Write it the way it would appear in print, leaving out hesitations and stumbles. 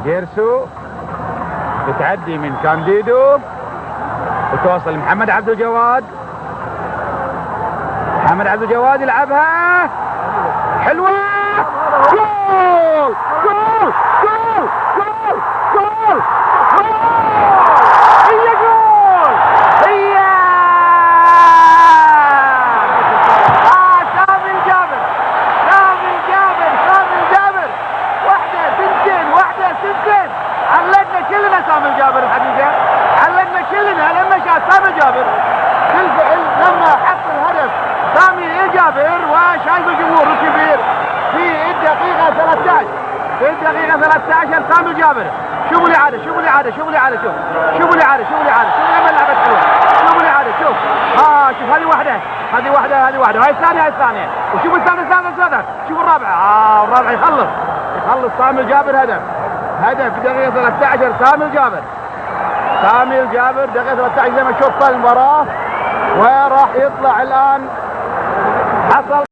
جيرسو بتعدي من كانديدو وتوصل لمحمد عبد الجواد. محمد عبد الجواد يلعبها حلوة. جول جول جول جول جول جول. هي جول هي. سامي الجابر سامي الجابر سامي الجابر. واحدة سنتين علقنا كلنا سامي الجابر الحقيقة. علقنا كلنا لما شاف سامي الجابر بالفعل لما حط الهدف سامي الجابر وشايف الجمهور الكبير في الدقيقة 13. في الدقيقة 13 سامي الجابر. شوفوا الإعادة شوفوا الإعادة شوفوا الإعادة شوفوا الإعادة شوفوا الإعادة شوفوا لما لعبت حلوة. شوفوا الإعادة شوف شوف هذه واحدة هذه واحدة هذه واحدة وهي الثانية هاي الثانية. وشوفوا الثالثة شوفوا الرابعة. الرابعة يخلص سامي الجابر هدف في دقيقة 13. سامي الجابر دقيقة 13 زي ما شفت المباراة وراح يطلع الآن. حصل